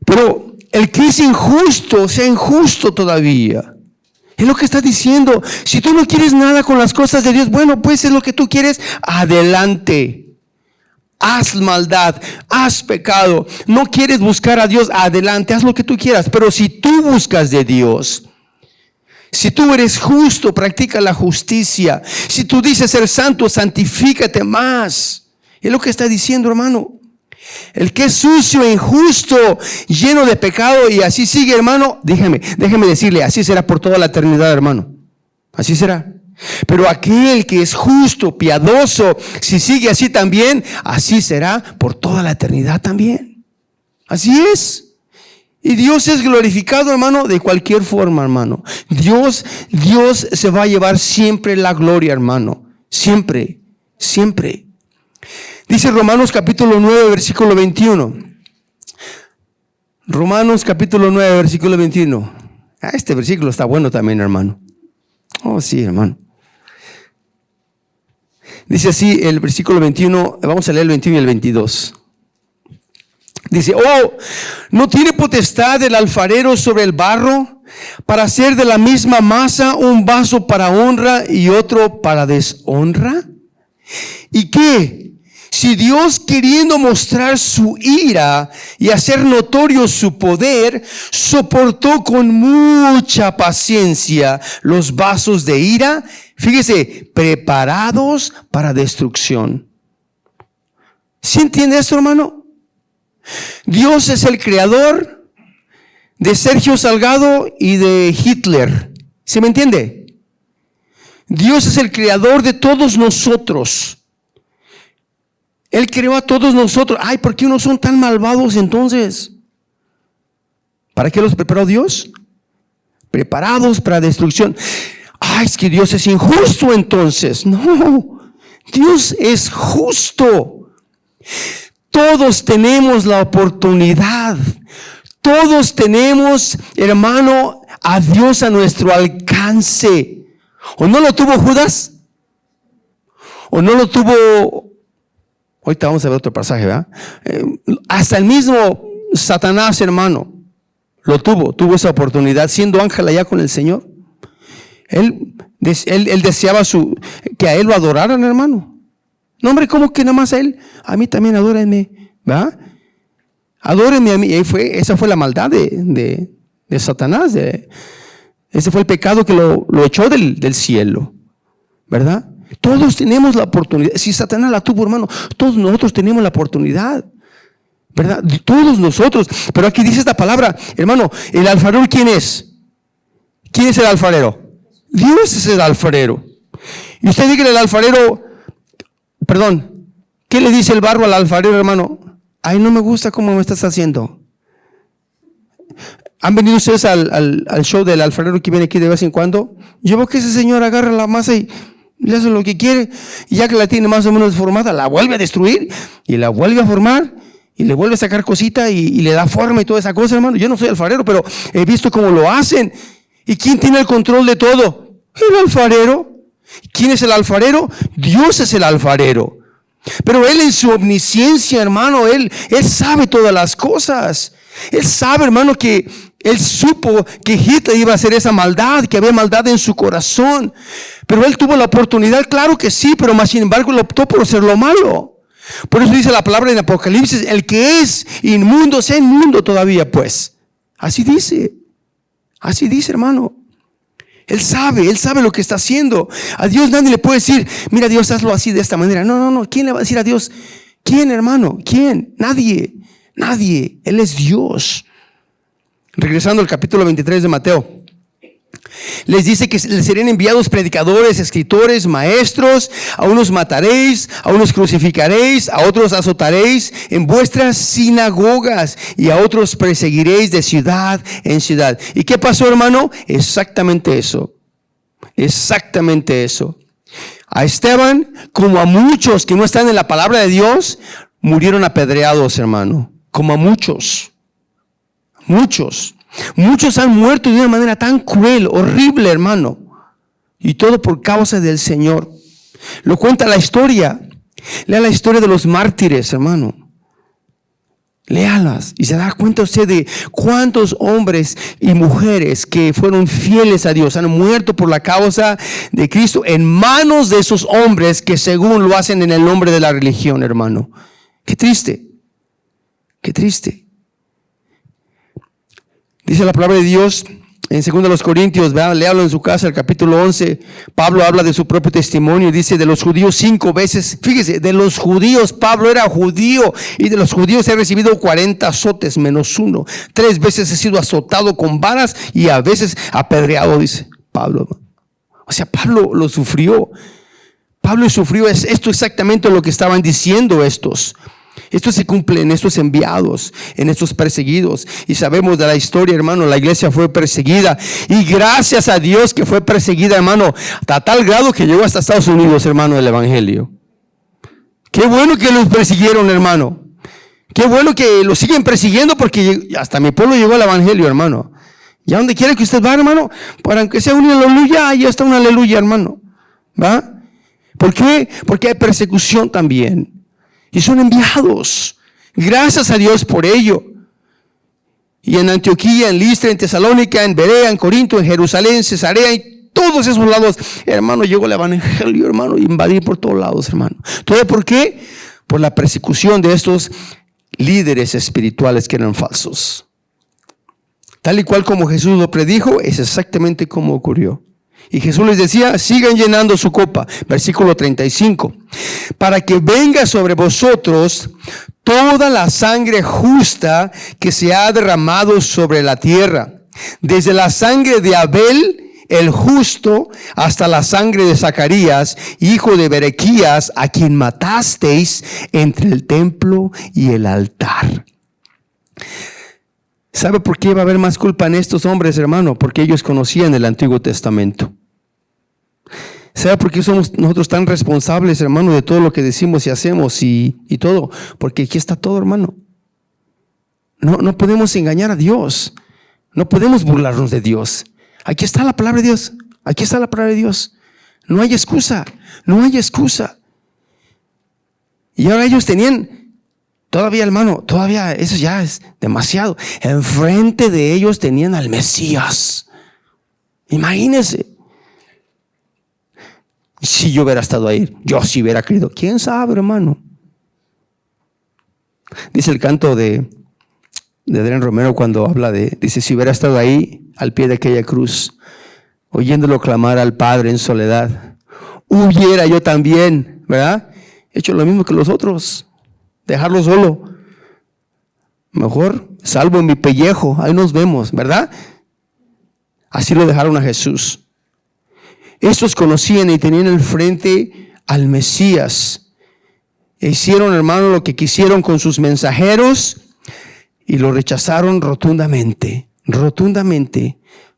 Speaker 2: Pero el que es injusto, sea injusto todavía. Es lo que está diciendo. Si tú no quieres nada con las cosas de Dios, bueno, pues es lo que tú quieres, adelante. Haz maldad, haz pecado. No quieres buscar a Dios, adelante, haz lo que tú quieras. Pero si tú buscas de Dios, si tú eres justo, practica la justicia. Si tú dices ser santo, santifícate más. Es lo que está diciendo, hermano. El que es sucio e injusto, lleno de pecado y así sigue, hermano, déjeme decirle, así será por toda la eternidad, hermano. Así será. Pero aquel que es justo, piadoso, si sigue así también, así será por toda la eternidad también. Así es. Y Dios es glorificado, hermano, de cualquier forma, hermano. Dios se va a llevar siempre la gloria, hermano. Siempre, siempre. Dice Romanos capítulo 9, versículo 21. Romanos capítulo 9, versículo 21. Este versículo está bueno también, hermano. Oh, sí, hermano. Dice así el versículo 21, vamos a leer el 21 y el 22. Dice, ¿no tiene potestad el alfarero sobre el barro para hacer de la misma masa un vaso para honra y otro para deshonra? ¿Y qué? Si Dios, queriendo mostrar su ira y hacer notorio su poder, soportó con mucha paciencia los vasos de ira, fíjese, preparados para destrucción. ¿Sí entiende esto, hermano? Dios es el creador de Sergio Salgado y de Hitler. ¿Sí me entiende? Dios es el creador de todos nosotros. Él creó a todos nosotros. Ay, ¿por qué unos son tan malvados entonces? ¿Para qué los preparó Dios? Preparados para destrucción. Ay, es que Dios es injusto entonces. No, Dios es justo. Todos tenemos la oportunidad. Todos tenemos, hermano, a Dios a nuestro alcance. ¿O no lo tuvo Judas? ¿O no lo tuvo? Ahorita vamos a ver otro pasaje, ¿verdad? Hasta el mismo Satanás, hermano, lo tuvo esa oportunidad, siendo ángel allá con el Señor. Él deseaba que a él lo adoraran, hermano. No, hombre, ¿cómo que nada más a él? A mí también adórenme, ¿verdad? Adórenme a mí. Y esa fue la maldad de Satanás. Ese fue el pecado que lo echó del cielo, ¿verdad? Todos tenemos la oportunidad. Si Satanás la tuvo, hermano, todos nosotros tenemos la oportunidad, ¿verdad? Todos nosotros. Pero aquí dice esta palabra, hermano, ¿el alfarero quién es? ¿Quién es el alfarero? Dios es el alfarero. Y usted diga al alfarero, perdón, ¿qué le dice el barro al alfarero, hermano? Ay, no me gusta cómo me estás haciendo. ¿Han venido ustedes al show del alfarero que viene aquí de vez en cuando? Yo veo que ese señor agarra la masa y le hace lo que quiere, y ya que la tiene más o menos formada, la vuelve a destruir, y la vuelve a formar, y le vuelve a sacar cosita, y le da forma y toda esa cosa, hermano. Yo no soy alfarero, pero he visto cómo lo hacen. ¿Y quién tiene el control de todo? El alfarero. ¿Quién es el alfarero? Dios es el alfarero. Pero Él en su omnisciencia, hermano, Él sabe todas las cosas. Él sabe, hermano, que Él supo que Hitler iba a hacer esa maldad, que había maldad en su corazón. Pero Él tuvo la oportunidad, claro que sí, pero más sin embargo Él optó por hacer lo malo. Por eso dice la palabra en Apocalipsis, el que es inmundo, sea inmundo todavía, pues. Así dice, hermano. Él sabe lo que está haciendo. A Dios nadie le puede decir, mira Dios, hazlo así de esta manera. No. ¿Quién le va a decir a Dios? ¿Quién, hermano? ¿Quién? Nadie. Él es Dios. Regresando al capítulo 23 de Mateo. Les dice que les serían enviados predicadores, escritores, maestros. A unos mataréis, a unos crucificaréis, a otros azotaréis en vuestras sinagogas y a otros perseguiréis de ciudad en ciudad. ¿Y qué pasó, hermano? Exactamente eso. A Esteban, como a muchos que no están en la palabra de Dios, murieron apedreados, hermano. Como a muchos. Muchos han muerto de una manera tan cruel, horrible, hermano. Y todo por causa del Señor. Lo cuenta la historia. Lea la historia de los mártires, hermano. Léalas y se da cuenta usted de cuántos hombres y mujeres que fueron fieles a Dios han muerto por la causa de Cristo en manos de esos hombres que según lo hacen en el nombre de la religión, hermano. Qué triste. Dice la palabra de Dios en 2 Corintios, léalo en su casa, el capítulo 11. Pablo habla de su propio testimonio y dice de los judíos 5 veces. Fíjese, de los judíos, Pablo era judío y de los judíos he recibido 40 azotes menos 1. 3 veces he sido azotado con varas y a veces apedreado, dice Pablo. O sea, Pablo lo sufrió. Esto exactamente lo que estaban diciendo estos. Esto se cumple en estos enviados, en estos perseguidos. Y sabemos de la historia, hermano, la iglesia fue perseguida. Y gracias a Dios que fue perseguida, hermano, a tal grado que llegó hasta Estados Unidos, hermano, el evangelio. Qué bueno que los persiguieron, hermano. Qué bueno que los siguen persiguiendo porque hasta mi pueblo llegó al evangelio, hermano. Y a donde quiera que usted va, hermano, para que sea una aleluya, ahí está una aleluya, hermano. ¿Va? ¿Por qué? Porque hay persecución también. Y son enviados. Gracias a Dios por ello. Y en Antioquía, en Listra, en Tesalónica, en Berea, en Corinto, en Jerusalén, Cesarea y todos esos lados, hermano, llegó el evangelio, hermano, y invadí por todos lados, hermano. ¿Todo por qué? Por la persecución de estos líderes espirituales que eran falsos. Tal y cual como Jesús lo predijo, es exactamente como ocurrió. Y Jesús les decía, sigan llenando su copa. Versículo 35. Para que venga sobre vosotros toda la sangre justa que se ha derramado sobre la tierra. Desde la sangre de Abel, el justo, hasta la sangre de Zacarías, hijo de Berequías, a quien matasteis entre el templo y el altar. ¿Sabe por qué va a haber más culpa en estos hombres, hermano? Porque ellos conocían el Antiguo Testamento. ¿Sabe por qué somos nosotros tan responsables, hermano, de todo lo que decimos y hacemos y todo? Porque aquí está todo, hermano. No podemos engañar a Dios. No podemos burlarnos de Dios. Aquí está la palabra de Dios. No hay excusa. Y ahora ellos tenían, todavía, hermano, eso ya es demasiado. Enfrente de ellos tenían al Mesías. Imagínense. Si yo hubiera estado ahí, yo sí hubiera creído. ¿Quién sabe, hermano? Dice el canto de Adrián Romero cuando habla dice, si hubiera estado ahí al pie de aquella cruz, oyéndolo clamar al Padre en soledad, hubiera yo también, ¿verdad? Hecho lo mismo que los otros, dejarlo solo. Mejor salvo en mi pellejo, ahí nos vemos, ¿verdad? Así lo dejaron a Jesús. Estos conocían y tenían al frente al Mesías. Hicieron, hermano, lo que quisieron con sus mensajeros y lo rechazaron rotundamente.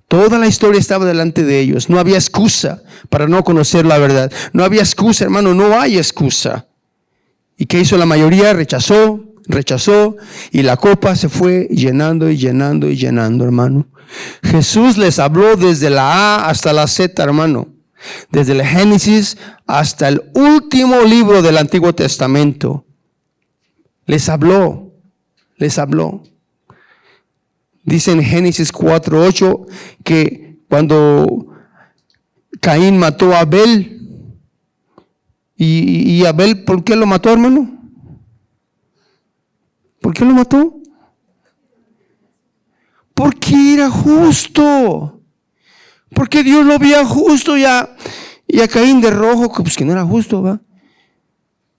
Speaker 2: Toda la historia estaba delante de ellos. No había excusa para no conocer la verdad. No había excusa, hermano, no hay excusa. ¿Y qué hizo la mayoría? Rechazó, y la copa se fue llenando y llenando y llenando, hermano. Jesús les habló desde la A hasta la Z, hermano. Desde el Génesis hasta el último libro del Antiguo Testamento. Les habló. Dice en Génesis 4:8 que cuando Caín mató a Abel, y Abel, ¿por qué lo mató, hermano? ¿Por qué lo mató? Porque era justo. Porque Dios lo veía justo y a Caín de rojo, pues que no era justo, ¿va?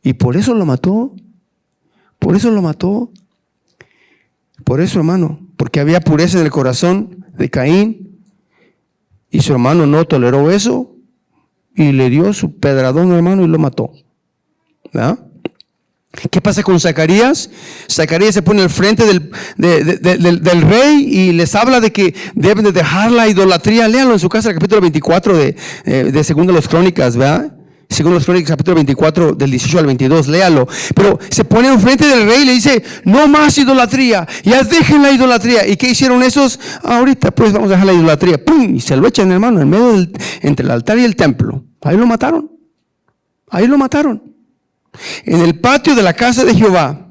Speaker 2: Y por eso lo mató. Por eso, hermano, porque había pureza en el corazón de Caín y su hermano no toleró eso y le dio su pedradón, hermano, y lo mató. ¿Verdad? ¿Qué pasa con Zacarías? Zacarías se pone al frente del rey y les habla de que deben de dejar la idolatría. Léanlo en su casa, el capítulo 24 de Segunda de las Crónicas, ¿verdad? Según los Crónicas, capítulo 24, del 18 al 22, léalo. Pero se pone enfrente del rey y le dice, no más idolatría, ya dejen la idolatría. ¿Y qué hicieron esos? Ahorita pues vamos a dejar la idolatría. ¡Pum! Y se lo echan, hermano, en medio entre el altar y el templo. Ahí lo mataron. En el patio de la casa de Jehová.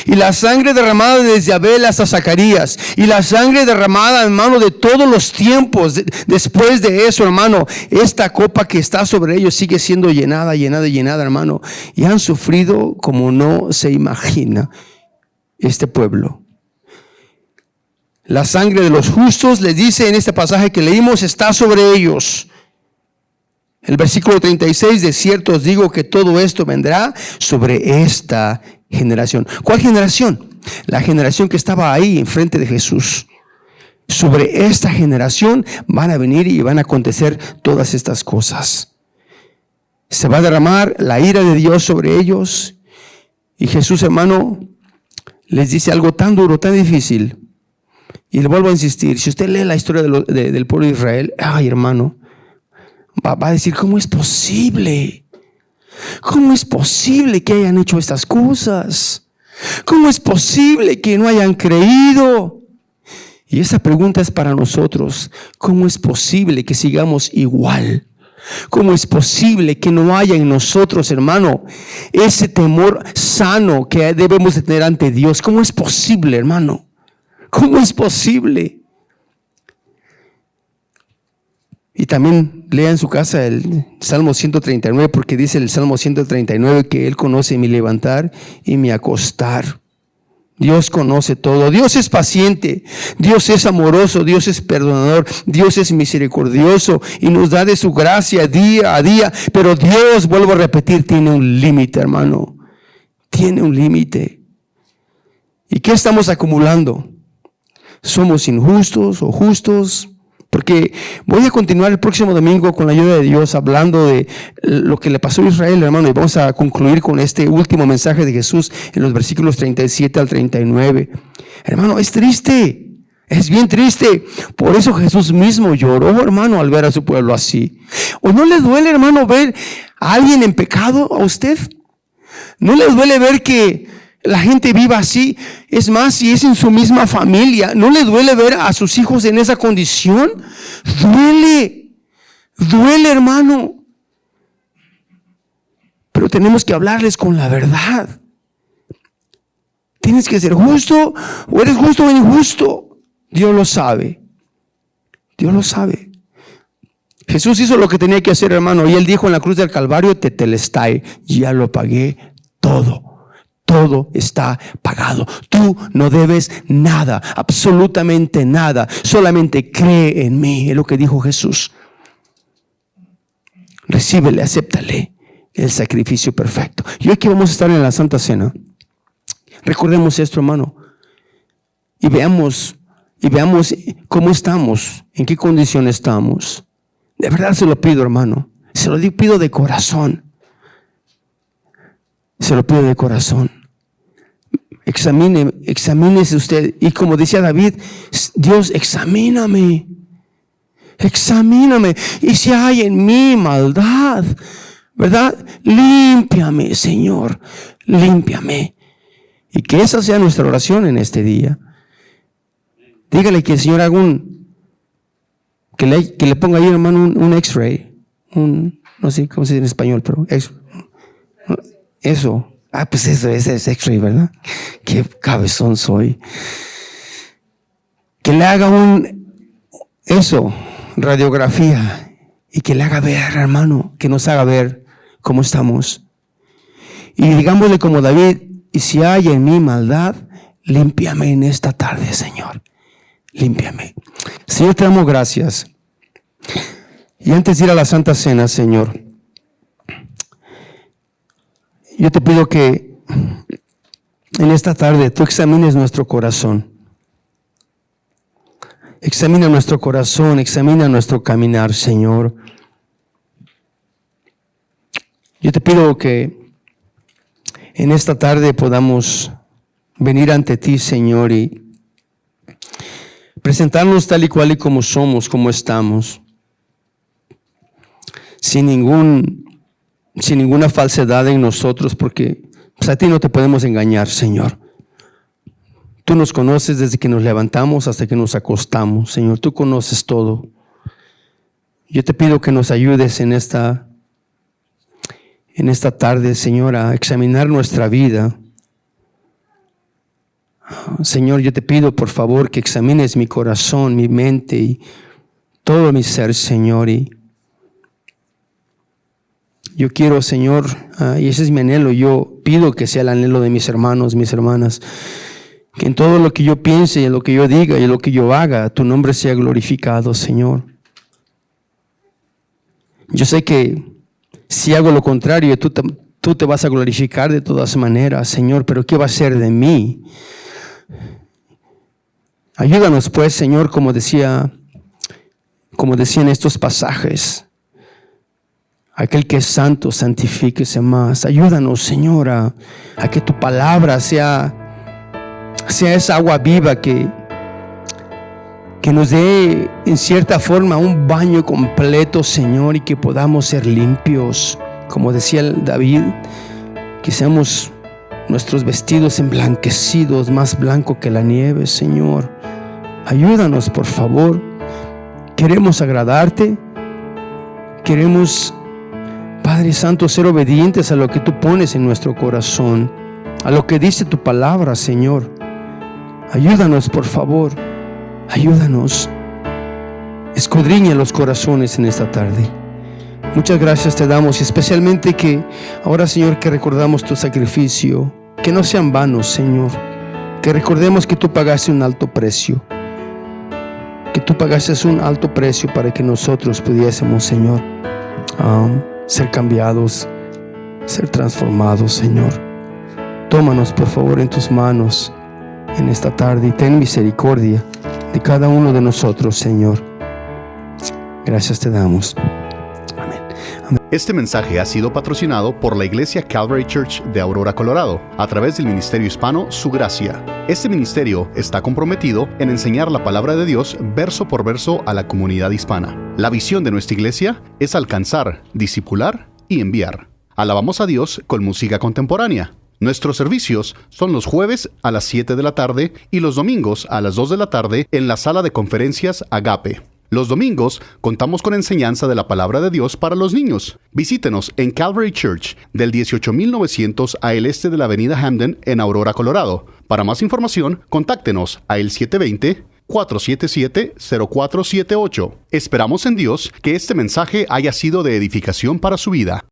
Speaker 2: Y la sangre derramada desde Abel hasta Zacarías. Y la sangre derramada, hermano, de todos los tiempos. Después de eso, hermano, esta copa que está sobre ellos sigue siendo llenada, hermano. Y han sufrido como no se imagina este pueblo. La sangre de los justos, les dice en este pasaje que leímos, está sobre ellos. El versículo 36, de cierto os digo que todo esto vendrá sobre esta generación. ¿Cuál generación? La generación que estaba ahí enfrente de Jesús. Sobre esta generación van a venir y van a acontecer todas estas cosas. Se va a derramar la ira de Dios sobre ellos. Y Jesús, hermano, les dice algo tan duro, tan difícil. Y le vuelvo a insistir, si usted lee la historia del pueblo de Israel, ay, hermano, va a decir, ¿cómo es posible? ¿Cómo es posible que hayan hecho estas cosas? ¿Cómo es posible que no hayan creído? Y esa pregunta es para nosotros. ¿Cómo es posible que sigamos igual? ¿Cómo es posible que no haya en nosotros, hermano, ese temor sano que debemos de tener ante Dios? ¿Cómo es posible, hermano? ¿Cómo es posible? Y también lea en su casa el Salmo 139, porque dice el Salmo 139 que Él conoce mi levantar y mi acostar. Dios conoce todo. Dios es paciente, Dios es amoroso, Dios es perdonador, Dios es misericordioso y nos da de su gracia día a día. Pero Dios, vuelvo a repetir, tiene un límite, hermano. Tiene un límite. ¿Y qué estamos acumulando? ¿Somos injustos o justos? Porque voy a continuar el próximo domingo con la ayuda de Dios hablando de lo que le pasó a Israel, hermano, y vamos a concluir con este último mensaje de Jesús en los versículos 37 al 39. Hermano, es triste, es bien triste. Por eso Jesús mismo lloró, hermano, al ver a su pueblo así. ¿O no le duele, hermano, ver a alguien en pecado a usted? ¿No le duele ver que la gente viva así? Es más, si es en su misma familia, ¿no le duele ver a sus hijos en esa condición? Duele, hermano. Pero tenemos que hablarles con la verdad. Tienes que ser justo, o eres justo o injusto. Dios lo sabe. Jesús hizo lo que tenía que hacer, hermano, y Él dijo en la cruz del Calvario, tetelestai, ya lo pagué todo. Todo está pagado. Tú no debes nada, absolutamente nada. Solamente cree en mí, es lo que dijo Jesús. Recíbele, acéptale el sacrificio perfecto. Y hoy que vamos a estar en la Santa Cena, recordemos esto, hermano, y veamos cómo estamos, en qué condición estamos. De verdad se lo pido, hermano. Se lo pido de corazón. Se lo pido de corazón. Examínese usted. Y como decía David, Dios, examíname. Examíname. Y si hay en mí maldad, ¿verdad? Límpiame, Señor. Límpiame. Y que esa sea nuestra oración en este día. Dígale que el Señor haga que le ponga ahí, hermano, un x-ray. No sé cómo se dice en español, pero eso. Pues ese es x-ray, ¿verdad? Qué cabezón soy. Que le haga radiografía, y que le haga ver, hermano, que nos haga ver cómo estamos. Y digámosle como David, y si hay en mí maldad, límpiame en esta tarde, Señor. Límpiame. Señor, te damos gracias. Y antes de ir a la Santa Cena, Señor, yo te pido que en esta tarde tú examines nuestro corazón. Examina nuestro corazón, examina nuestro caminar, Señor. Yo te pido que en esta tarde podamos venir ante ti, Señor, y presentarnos tal y cual y como somos, como estamos, sin ninguna falsedad en nosotros, porque pues, a ti no te podemos engañar, Señor. Tú nos conoces desde que nos levantamos hasta que nos acostamos, Señor. Tú conoces todo. Yo te pido que nos ayudes en esta tarde, Señor, a examinar nuestra vida. Señor, yo te pido, por favor, que examines mi corazón, mi mente y todo mi ser, Señor. Y yo quiero, Señor, y ese es mi anhelo, yo pido que sea el anhelo de mis hermanos, mis hermanas, que en todo lo que yo piense, en lo que yo diga y en lo que yo haga, tu nombre sea glorificado, Señor. Yo sé que si hago lo contrario, tú te vas a glorificar de todas maneras, Señor, pero ¿qué va a ser de mí? Ayúdanos, pues, Señor, como decían estos pasajes. Aquel que es santo, santifíquese más. Ayúdanos, Señor, a que tu palabra sea esa agua viva que nos dé en cierta forma un baño completo, Señor, y que podamos ser limpios. Como decía David, que seamos nuestros vestidos emblanquecidos, más blanco que la nieve, Señor. Ayúdanos, por favor. Queremos agradarte. Queremos, Padre Santo, ser obedientes a lo que tú pones en nuestro corazón, a lo que dice tu palabra, Señor. Ayúdanos, por favor. Ayúdanos. Escudriña los corazones en esta tarde. Muchas gracias te damos, y especialmente que ahora, Señor, que recordamos tu sacrificio, que no sean vanos, Señor. Que recordemos que tú pagaste un alto precio. Que tú pagaste un alto precio para que nosotros pudiésemos, Señor, ser cambiados, ser transformados, Señor. Tómanos, por favor, en tus manos en esta tarde y ten misericordia de cada uno de nosotros, Señor. Gracias te damos. Amén. Amén.
Speaker 3: Este mensaje ha sido patrocinado por la Iglesia Calvary Church de Aurora, Colorado, a través del Ministerio Hispano Su Gracia. Este ministerio está comprometido en enseñar la palabra de Dios verso por verso a la comunidad hispana. La visión de nuestra iglesia es alcanzar, discipular y enviar. Alabamos a Dios con música contemporánea. Nuestros servicios son los jueves a las 7 de la tarde y los domingos a las 2 de la tarde en la sala de conferencias Agape. Los domingos contamos con enseñanza de la palabra de Dios para los niños. Visítenos en Calvary Church del 18900 al este de la avenida Hamden en Aurora, Colorado. Para más información, contáctenos a el 720-477-0478. Esperamos en Dios que este mensaje haya sido de edificación para su vida.